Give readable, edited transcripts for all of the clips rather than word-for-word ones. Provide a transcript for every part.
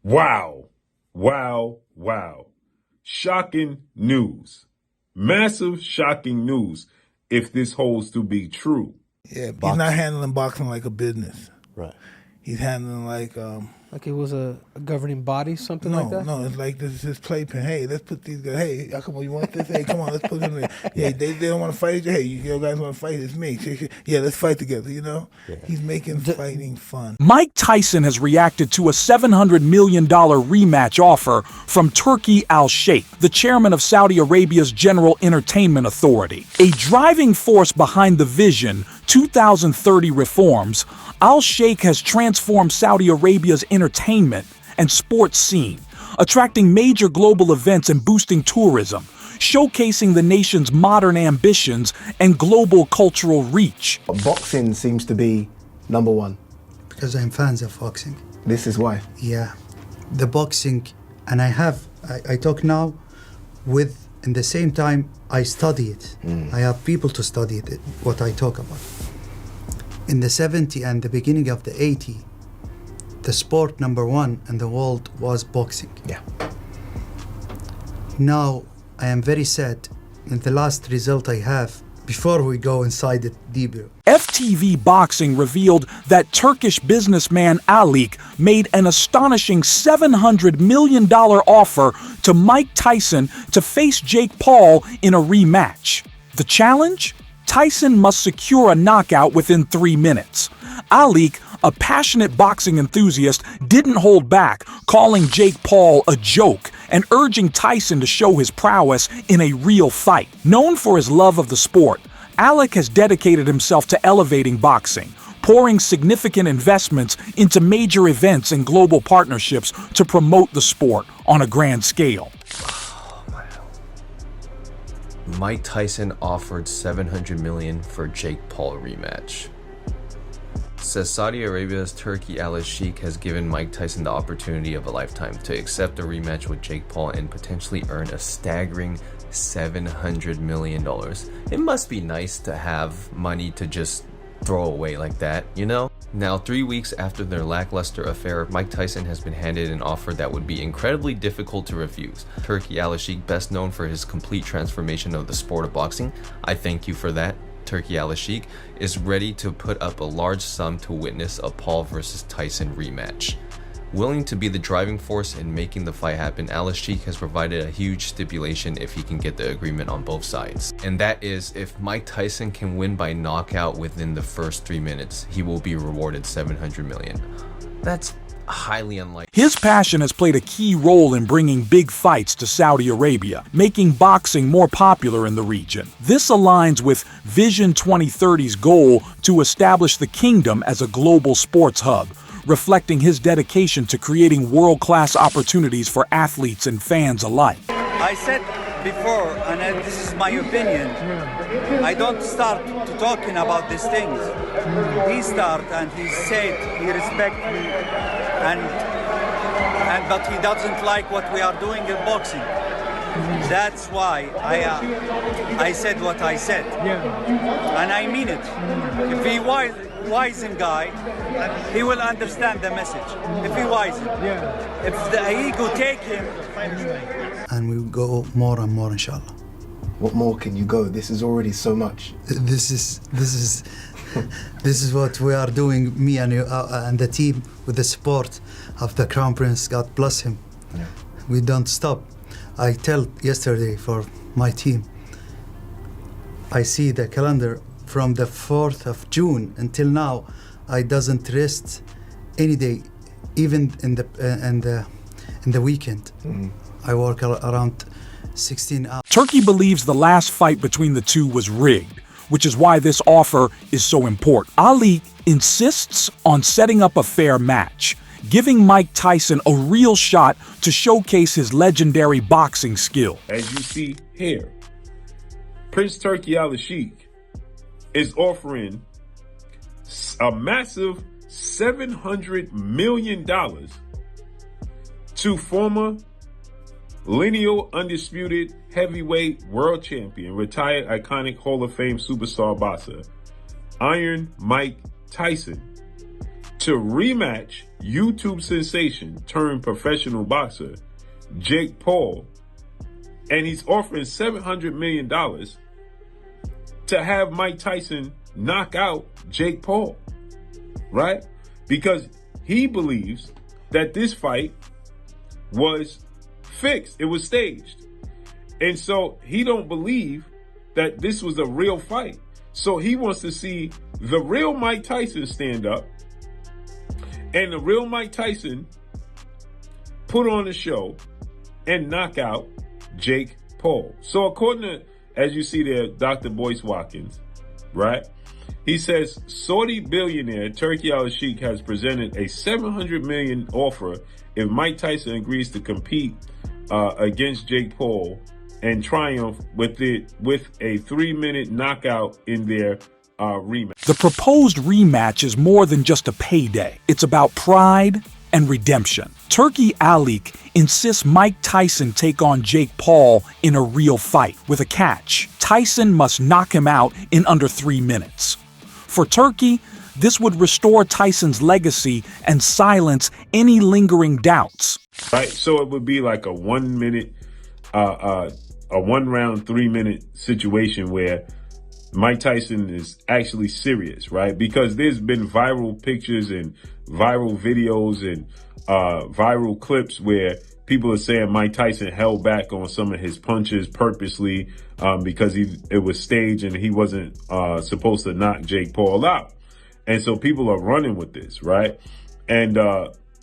Wow, wow, wow. Shocking news. Massive shocking news if this holds to be true. Yeah, he's not handling boxing like a business. Right. He's handling like it was a governing body, something like that? No, it's like this is his playpen. Hey, let's put these guys. Hey, come on, you want this? Hey, come on, let's put them in. Yeah, they don't want to fight each other. Hey, you guys want to fight? It's me. Yeah, let's fight together, you know? Yeah. He's making fighting fun. Mike Tyson has reacted to a $700 million rematch offer from Turki Al-Sheikh, the chairman of Saudi Arabia's General Entertainment Authority. A driving force behind the Vision 2030 reforms, Al-Sheikh has transformed Saudi Arabia's entertainment and sports scene, attracting major global events and boosting tourism, showcasing the nation's modern ambitions and global cultural reach. Boxing seems to be number one. Because I'm fans of boxing. This is why? Yeah. The boxing, and I talk now with, in the same time, I study it. I have people to study it, what I talk about. In the 70s and the beginning of the 80s, the sport number one in the world was boxing. Yeah. Now, I am very sad. In the last result I have, before we go inside it deeper. FTV Boxing revealed that Turkish businessman Alik made an astonishing $700 million offer to Mike Tyson to face Jake Paul in a rematch. The challenge? Tyson must secure a knockout within 3 minutes. Alik, a passionate boxing enthusiast, didn't hold back, calling Jake Paul a joke and urging Tyson to show his prowess in a real fight. Known for his love of the sport, Alik has dedicated himself to elevating boxing, pouring significant investments into major events and global partnerships to promote the sport on a grand scale. Mike Tyson offered $700 million for Jake Paul rematch. Says Saudi Arabia's Turki Al-Sheikh has given Mike Tyson the opportunity of a lifetime to accept a rematch with Jake Paul and potentially earn a staggering $700 million. It must be nice to have money to just throw away like that, you know? Now, 3 weeks after their lackluster affair, Mike Tyson has been handed an offer that would be incredibly difficult to refuse. Turki Al-Sheikh, best known for his complete transformation of the sport of boxing, I thank you for that. Turki Al-Sheikh is ready to put up a large sum to witness a Paul versus Tyson rematch. Willing to be the driving force in making the fight happen, Al-Sheikh has provided a huge stipulation if he can get the agreement on both sides. And that is, if Mike Tyson can win by knockout within the first 3 minutes, he will be rewarded $700 million. That's highly unlikely. His passion has played a key role in bringing big fights to Saudi Arabia, making boxing more popular in the region. This aligns with Vision 2030's goal to establish the kingdom as a global sports hub, reflecting his dedication to creating world-class opportunities for athletes and fans alike. I said before, and this is my opinion, I don't start to talking about these things. He start and he said he respect me, but he doesn't like what we are doing in boxing. That's why I said what I said, and I mean it. If he wise guy, he will understand the message. If he wise, if the ego take him, and we will go more and more, inshallah. What more can you go? This is already so much. This is what we are doing, me and you, and the team, with the support of the Crown Prince. God bless him. Yeah. We don't stop. I tell yesterday for my team, I see the calendar from the 4th of June until now. I doesn't rest any day, even in the weekend. I work around 16 hours. Turki believes the last fight between the two was rigged, which is why this offer is so important. Ali insists on setting up a fair match, giving Mike Tyson a real shot to showcase his legendary boxing skill. As you see here, Prince Turki Al-Sheikh is offering a massive $700 million to former lineal undisputed heavyweight world champion, retired iconic Hall of Fame superstar boxer, Iron Mike Tyson, to rematch YouTube sensation turned professional boxer, Jake Paul, and he's offering $700 million to have Mike Tyson knock out Jake Paul, right? Because he believes that this fight was fixed. It was staged. And so he don't believe that this was a real fight. So he wants to see the real Mike Tyson stand up and the real Mike Tyson put on a show and knock out Jake Paul. So according to, as you see there, Dr. Boyce Watkins, right? He says Saudi billionaire Turki Al-Sheikh has presented a $700 million offer if Mike Tyson agrees to compete against Jake Paul and triumph with a 3-minute knockout in their rematch. The proposed rematch is more than just a payday. It's about pride and redemption. Turki Al-Sheikh insists Mike Tyson take on Jake Paul in a real fight with a catch. Tyson must knock him out in under 3 minutes. For Turki, this would restore Tyson's legacy and silence any lingering doubts. Right, so it would be like a 1 minute, a 1 round, 3 minute situation where Mike Tyson is actually serious, right? Because there's been viral pictures and viral videos and viral clips where people are saying Mike Tyson held back on some of his punches purposely because it was staged and he wasn't supposed to knock Jake Paul out. And so people are running with this, right? And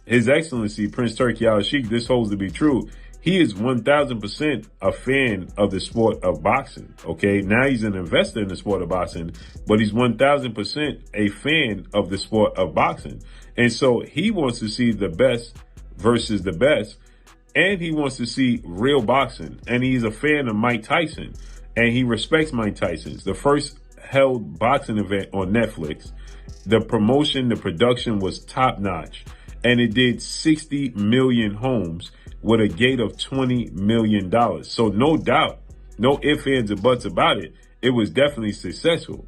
His Excellency, Prince Turki Al-Sheikh, this holds to be true. He is 1000% a fan of the sport of boxing, okay? Now he's an investor in the sport of boxing, but he's 1000% a fan of the sport of boxing. And so he wants to see the best versus the best, and he wants to see real boxing. And he's a fan of Mike Tyson, and he respects Mike Tyson's. The first held boxing event on Netflix, the promotion, the production was top notch, and it did 60 million homes with a gate of $20 million. So no doubt, no ifs, ands, or buts about it, it was definitely successful.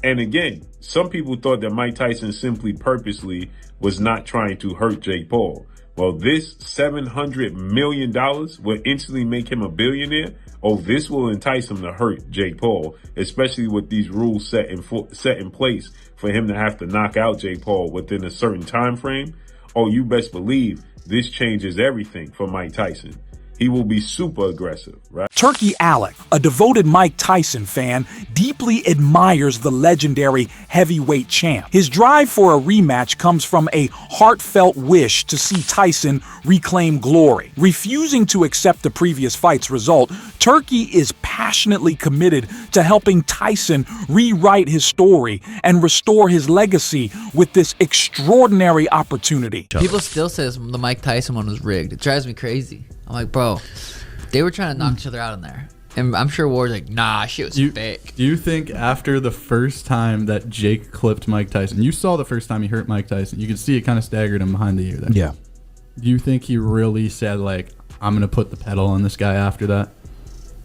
And again, some people thought that Mike Tyson simply purposely was not trying to hurt Jake Paul. Well, this $700 million will instantly make him a billionaire. Oh, this will entice him to hurt Jake Paul, especially with these rules set in place for him to have to knock out Jake Paul within a certain time frame. Oh, you best believe this changes everything for Mike Tyson. He will be super aggressive, right? Turki Al-Sheikh, a devoted Mike Tyson fan, deeply admires the legendary heavyweight champ. His drive for a rematch comes from a heartfelt wish to see Tyson reclaim glory. Refusing to accept the previous fight's result, Turki is passionately committed to helping Tyson rewrite his story and restore his legacy with this extraordinary opportunity. People still say the Mike Tyson one was rigged. It drives me crazy. I'm like, bro, they were trying to knock each other out in there. And I'm sure Ward's like, nah, shit was fake. Do you think after the first time that Jake clipped Mike Tyson, you saw the first time he hurt Mike Tyson, you could see it kind of staggered him behind the ear there. Yeah. Do you think he really said, like, I'm going to put the pedal on this guy after that?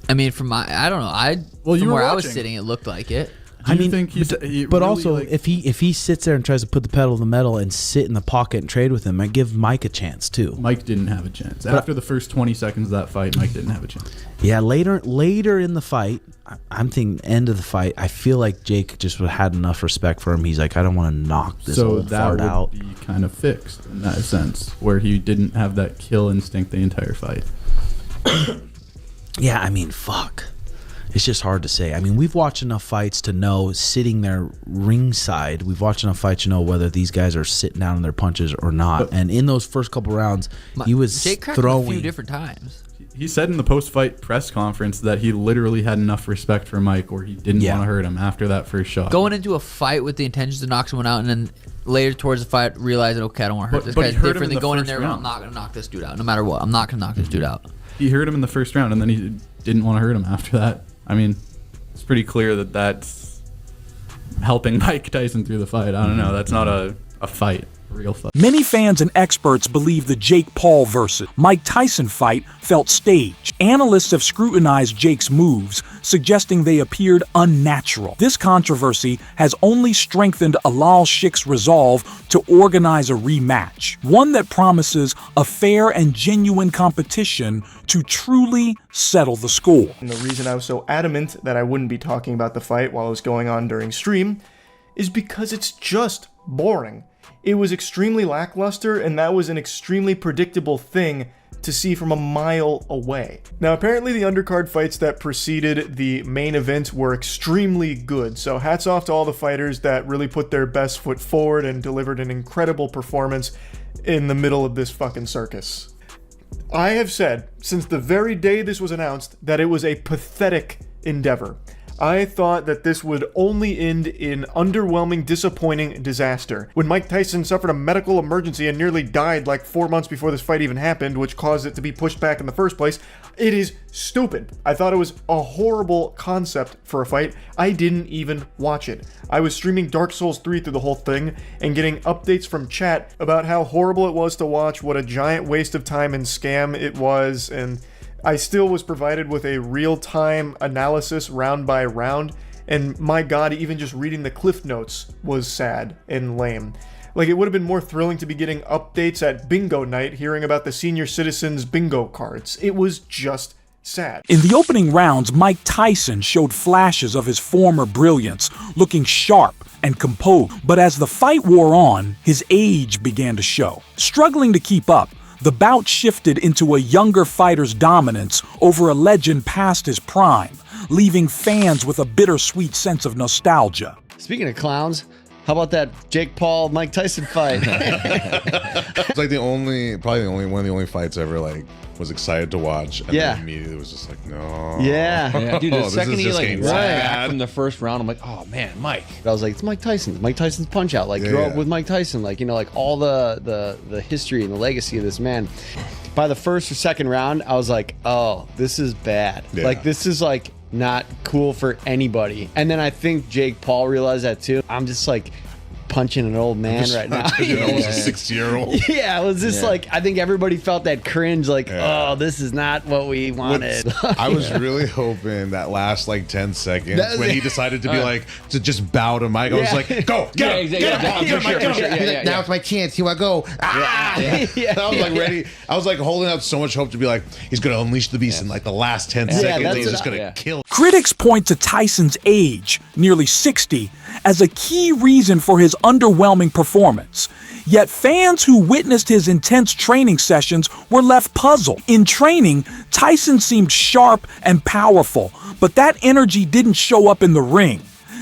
I mean, from I don't know. From where I was sitting, it looked like it. Do you think but really, also, like, if he sits there and tries to put the pedal to the metal and sit in the pocket and trade with him, I give Mike a chance too. Mike didn't have a chance. After the first 20 seconds of that fight, Mike didn't have a chance. Yeah, later in the fight, I'm thinking end of the fight, I feel like Jake just had enough respect for him. He's like, I don't want to knock this old fart out. So that would be kind of fixed in that sense, where he didn't have that kill instinct the entire fight. Yeah, I mean, fuck. It's just hard to say. I mean, we've watched enough fights to know, sitting there ringside, we've watched enough fights to know whether these guys are sitting down in their punches or not. And in those first couple rounds, he was Jake cracked throwing him a few different times. He said in the post-fight press conference that he literally had enough respect for Mike where he didn't want to hurt him after that first shot. Going into a fight with the intention to knock someone out and then later towards the fight realizing, okay, I don't want to hurt this guy. Different than going in there, I'm not going to knock this dude out. No matter what, I'm not going to knock this dude out. He hurt him in the first round and then he didn't want to hurt him after that. I mean, it's pretty clear that that's helping Mike Tyson through the fight. I don't know. That's not a fight. Real fight. Many fans and experts believe the Jake Paul versus Mike Tyson fight felt staged. Analysts have scrutinized Jake's moves, suggesting they appeared unnatural. This controversy has only strengthened Alal Sheikh's resolve to organize a rematch, one that promises a fair and genuine competition to truly settle the score. And the reason I was so adamant that I wouldn't be talking about the fight while it was going on during stream is because it's just boring. It was extremely lackluster, and that was an extremely predictable thing to see from a mile away. Now, apparently the undercard fights that preceded the main event were extremely good, so hats off to all the fighters that really put their best foot forward and delivered an incredible performance in the middle of this fucking circus. I have said, since the very day this was announced, that it was a pathetic endeavor. I thought that this would only end in underwhelming, disappointing disaster. When Mike Tyson suffered a medical emergency and nearly died like 4 months before this fight even happened, which caused it to be pushed back in the first place, it is stupid. I thought it was a horrible concept for a fight. I didn't even watch it. I was streaming Dark Souls 3 through the whole thing and getting updates from chat about how horrible it was to watch, what a giant waste of time and scam it was, and I still was provided with a real-time analysis round by round, and my god, even just reading the cliff notes was sad and lame. Like, it would have been more thrilling to be getting updates at bingo night, hearing about the senior citizens bingo cards. It was just sad. In the opening rounds, Mike Tyson showed flashes of his former brilliance, looking sharp and composed. But as the fight wore on, his age began to show. Struggling to keep up, the bout shifted into a younger fighter's dominance over a legend past his prime, leaving fans with a bittersweet sense of nostalgia. Speaking of clowns, how about that Jake Paul Mike Tyson fight? It's like probably one of the only fights I ever was excited to watch. And then immediately was just like, no. Yeah. Dude, the second he right back from the first round, I'm like, oh man, Mike. I was like, it's Mike Tyson. Mike Tyson's Punch Out. Grew up with Mike Tyson. All the history and the legacy of this man. By the first or second round, I was like, oh, this is bad. Yeah. This is not cool for anybody. And then I think Jake Paul realized that too. I'm just punching an old man right now. Almost a 60-year-old. Yeah, it was just I think everybody felt that cringe, oh, this is not what we wanted. I was really hoping that last 10 seconds when he decided to be to just bow to Mike. I was like, go, get him. Now it's my chance. Here I go. I was ready. I was holding out so much hope to be he's going to unleash the beast in the last 10 seconds. He's just going to kill. Critics point to Tyson's age, nearly 60, as a key reason for his underwhelming performance. Yet fans who witnessed his intense training sessions were left puzzled. In training, Tyson seemed sharp and powerful, but that energy didn't show up in the ring.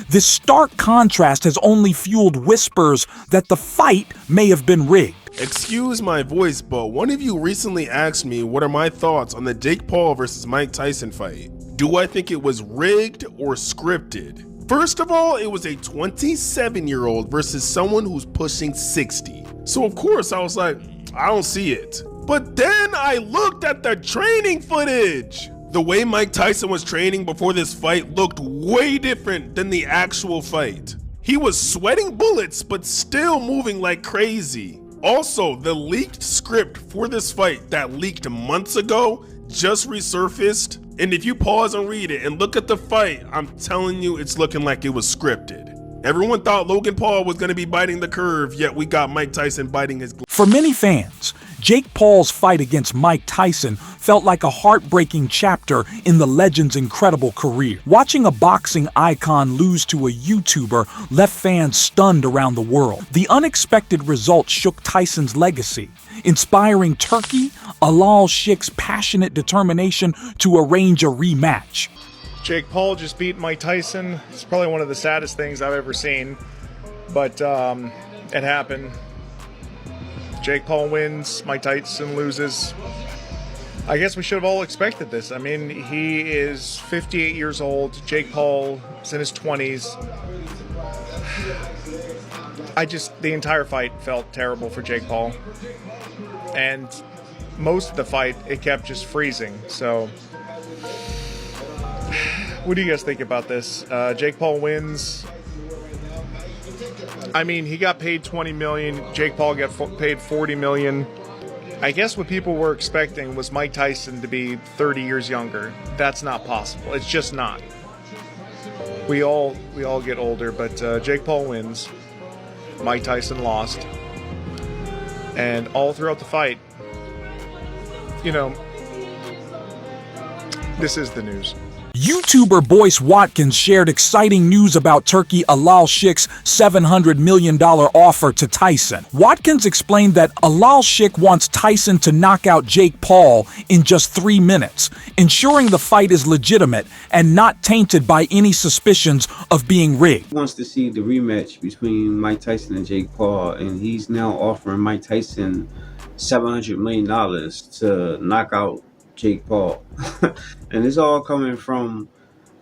This stark contrast has only fueled whispers that the fight may have been rigged. Excuse my voice, but one of you recently asked me what are my thoughts on the Jake Paul versus Mike Tyson fight. Do I think it was rigged or scripted? First of all, it was a 27-year-old versus someone who's pushing 60. So of course I was like, I don't see it. But then I looked at the training footage. The way Mike Tyson was training before this fight looked way different than the actual fight. He was sweating bullets, but still moving like crazy. Also, the leaked script for this fight that leaked months ago just resurfaced. And if you pause and read it and look at the fight, I'm telling you, it's looking like it was scripted. Everyone thought Logan Paul was going to be biting the curve, yet we got Mike Tyson biting his glove. For many fans, Jake Paul's fight against Mike Tyson felt like a heartbreaking chapter in the legend's incredible career. Watching a boxing icon lose to a YouTuber left fans stunned around the world. The unexpected result shook Tyson's legacy, inspiring Turkey, Alal Sheikh's passionate determination to arrange a rematch. Jake Paul just beat Mike Tyson. It's probably one of the saddest things I've ever seen, but it happened. Jake Paul wins, Mike Tyson loses. I guess we should have all expected this. I mean, he is 58 years old. Jake Paul is in his 20s. The entire fight felt terrible for Jake Paul. And most of the fight, it kept just freezing. So, what do you guys think about this? Jake Paul wins. I mean, he got paid $20 million. Jake Paul got paid $40 million. I guess what people were expecting was Mike Tyson to be 30 years younger. That's not possible. It's just not. We all get older, but Jake Paul wins. Mike Tyson lost. And all throughout the fight, you know, this is the news. YouTuber Boyce Watkins shared exciting news about Turki Al Sheikh's $700 million offer to Tyson. Watkins explained that Al Sheikh wants Tyson to knock out Jake Paul in just 3 minutes, ensuring the fight is legitimate and not tainted by any suspicions of being rigged. He wants to see the rematch between Mike Tyson and Jake Paul, and he's now offering Mike Tyson $700 million to knock out Jake Paul. And it's all coming from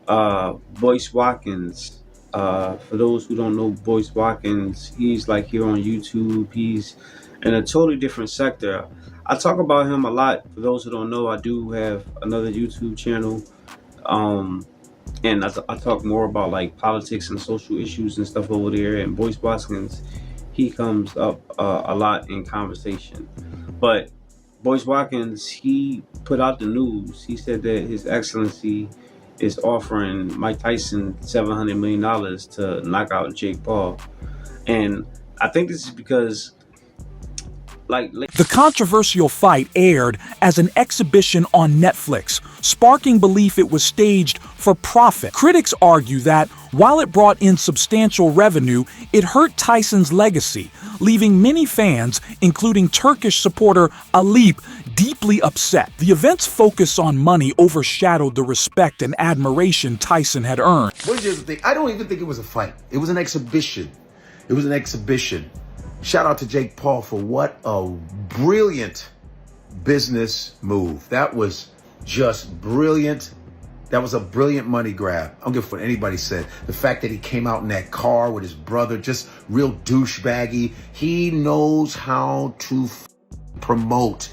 Boyce Watkins. For those who don't know Boyce Watkins, he's like here on YouTube. He's in a totally different sector. I talk about him a lot. For those who don't know, I do have another YouTube channel. And I talk more about like politics and social issues and stuff over there. And Boyce Watkins, he comes up a lot in conversation. But Boyce Watkins, he put out the news. He said that His Excellency is offering Mike Tyson $700 million to knock out Jake Paul. And I think this is because the controversial fight aired as an exhibition on Netflix, sparking belief it was staged for profit. Critics argue that while it brought in substantial revenue, it hurt Tyson's legacy, leaving many fans, including Turkish supporter Alip, deeply upset. The event's focus on money overshadowed the respect and admiration Tyson had earned. What did you think? I don't even think it was a fight. It was an exhibition. It was an exhibition. Shout out to Jake Paul for what a brilliant business move. That was just brilliant. That was a brilliant money grab. I don't give a fuck what anybody said. The fact that he came out in that car with his brother, just real douchebaggy. He knows how to promote.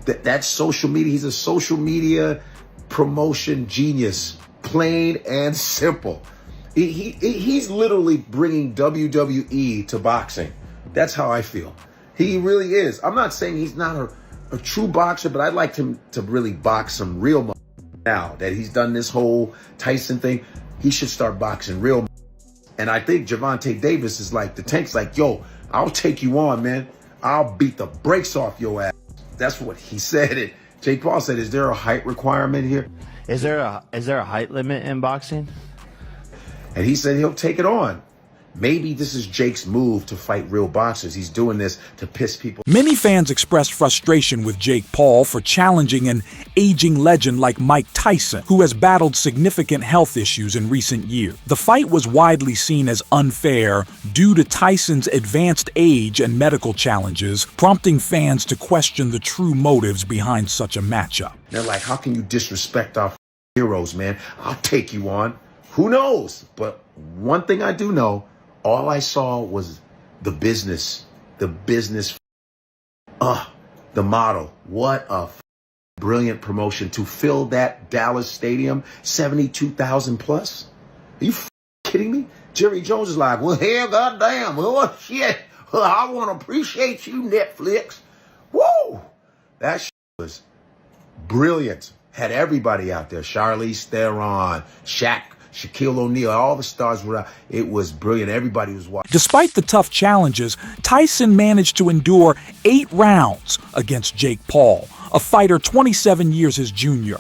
That's social media. He's a social media promotion genius, plain and simple. He's literally bringing WWE to boxing. That's how I feel. He really is. I'm not saying he's not a true boxer, but I'd like him to really box some real now that he's done this whole Tyson thing. He should start boxing real. And I think Gervonta Davis is like, the Tank's like, yo, I'll take you on, man. I'll beat the brakes off your ass. That's what he said. It. Jake Paul said, is there a height requirement here? Is there a height limit in boxing? And he said he'll take it on. Maybe this is Jake's move to fight real boxers. He's doing this to piss people. Many fans expressed frustration with Jake Paul for challenging an aging legend like Mike Tyson, who has battled significant health issues in recent years. The fight was widely seen as unfair due to Tyson's advanced age and medical challenges, prompting fans to question the true motives behind such a matchup. They're like, how can you disrespect our heroes, man? I'll take you on. Who knows? But one thing I do know, all I saw was the business, the model. What a brilliant promotion to fill that Dallas stadium, 72,000 plus. Are you kidding me? Jerry Jones is like, well, hell, goddamn, oh shit, well, I want to appreciate you, Netflix. Woo! That shit was brilliant. Had everybody out there, Charlize Theron, Shaq, Shaquille O'Neal, all the stars were out. It was brilliant. Everybody was watching. Despite the tough challenges, Tyson managed to endure 8 rounds against Jake Paul, a fighter 27 years his junior.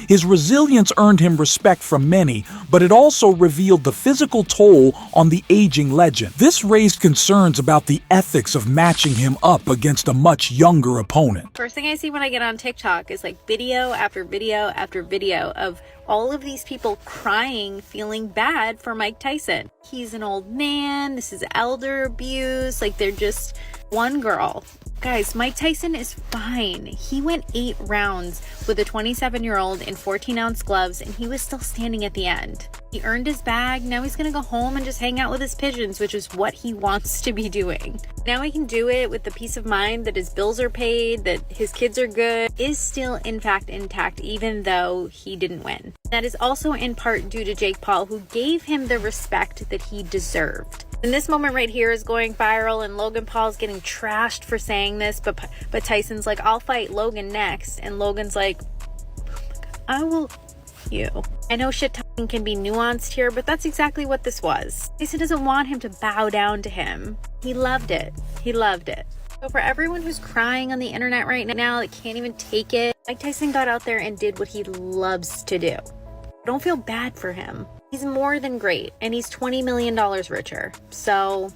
His resilience earned him respect from many, but it also revealed the physical toll on the aging legend. This raised concerns about the ethics of matching him up against a much younger opponent. First thing I see when I get on TikTok is like video after video after video of all of these people crying, feeling bad for Mike Tyson. He's an old man, this is elder abuse, like they're just one girl. Guys, Mike Tyson is fine. He went 8 rounds with a 27-year-old in 14-ounce gloves, and he was still standing at the end. He earned his bag. Now he's gonna go home and just hang out with his pigeons, which is what he wants to be doing. Now he can do it with the peace of mind that his bills are paid, that his kids are good, is still in fact intact, even though he didn't win. That is also in part due to Jake Paul, who gave him the respect that he deserved. And this moment right here is going viral, and Logan Paul's getting trashed for saying this, but Tyson's like, I'll fight Logan next. And Logan's like, I will you. I know shit talking can be nuanced here, but that's exactly what this was. Tyson doesn't want him to bow down to him. He loved it. He loved it. So for everyone who's crying on the internet right now that can't even take it, Mike Tyson got out there and did what he loves to do. Don't feel bad for him. He's more than great, and he's $20 million richer. So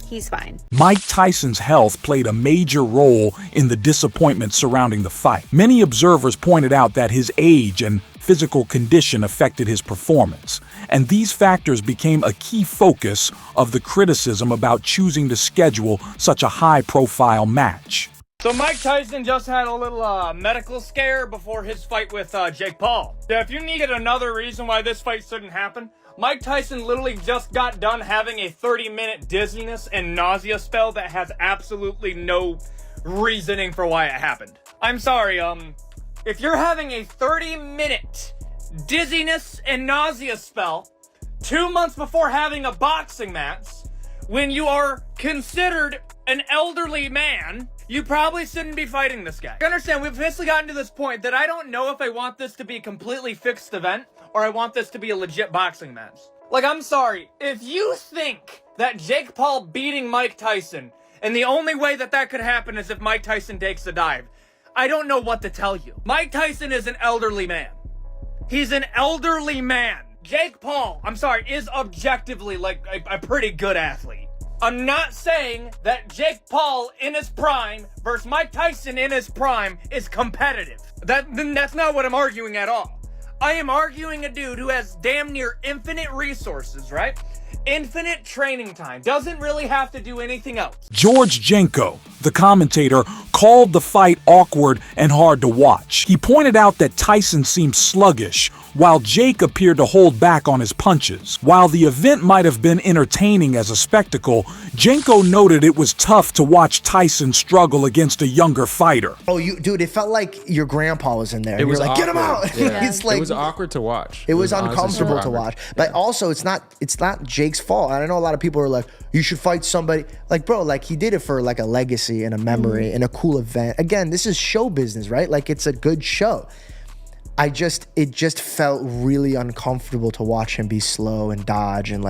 he's fine. Mike Tyson's health played a major role in the disappointment surrounding the fight. Many observers pointed out that his age and physical condition affected his performance, and these factors became a key focus of the criticism about choosing to schedule such a high-profile match. So Mike Tyson just had a little medical scare before his fight with Jake Paul. Yeah, if you needed another reason why this fight shouldn't happen, Mike Tyson literally just got done having a 30-minute dizziness and nausea spell that has absolutely no reasoning for why it happened. I'm sorry, if you're having a 30-minute dizziness and nausea spell 2 months before having a boxing match, when you are considered an elderly man, you probably shouldn't be fighting this guy. I understand, we've basically gotten to this point that I don't know if I want this to be a completely fixed event or I want this to be a legit boxing match. Like, I'm sorry, if you think that Jake Paul beating Mike Tyson, and the only way that that could happen is if Mike Tyson takes a dive, I don't know what to tell you. Mike Tyson is an elderly man. He's an elderly man. Jake Paul, I'm sorry, is objectively like a pretty good athlete. I'm not saying that Jake Paul in his prime versus Mike Tyson in his prime is competitive. That's not what I'm arguing at all. I am arguing a dude who has damn near infinite resources, right? Infinite training time. Doesn't really have to do anything else. George Jenko, the commentator, called the fight awkward and hard to watch. He pointed out that Tyson seemed sluggish, while Jake appeared to hold back on his punches. While the event might have been entertaining as a spectacle, Jenko noted it was tough to watch Tyson struggle against a younger fighter. Oh, dude, it felt like your grandpa was in there. It was like, awkward. Get him out! Yeah. It's like, it was awkward to watch. It was uncomfortable to watch. But also, it's not Jake's fault. I know a lot of people are like, you should fight somebody. Like, bro, like he did it for like a legacy and a memory and a cool event. Again, this is show business, right? Like it's a good show. It just felt really uncomfortable to watch him be slow and dodge and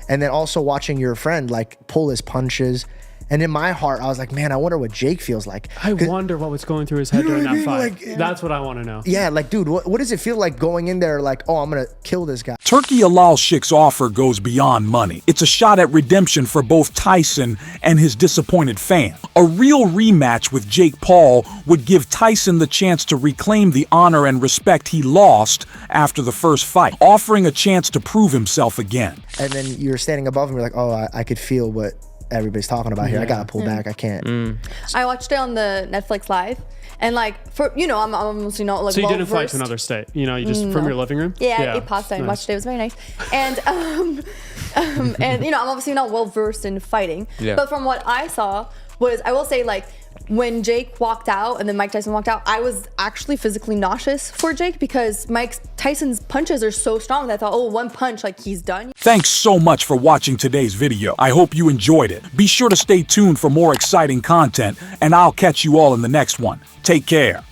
then also watching your friend like pull his punches. And in my heart, I was like, man, I wonder what Jake feels like. I wonder what was going through his head during that fight. Like, that's what I want to know. Yeah, like, dude, what does it feel like going in there like, oh, I'm going to kill this guy? Turki Alalshik's offer goes beyond money. It's a shot at redemption for both Tyson and his disappointed fan. A real rematch with Jake Paul would give Tyson the chance to reclaim the honor and respect he lost after the first fight, offering a chance to prove himself again. And then you're standing above him, you're like, oh, I could feel what everybody's talking about here. I gotta pull back. I can't. I watched it on the Netflix Live, and like for I'm obviously not like. So you didn't fly well-versed. to another state. You just from your living room. Yeah, I ate pasta and watched it. It was very nice. And and I'm obviously not well versed in fighting. Yeah. But from what I saw I will say like. When Jake walked out and then Mike Tyson walked out, I was actually physically nauseous for Jake because Mike Tyson's punches are so strong that I thought, oh, one punch, like he's done. Thanks so much for watching today's video. I hope you enjoyed it. Be sure to stay tuned for more exciting content, and I'll catch you all in the next one. Take care.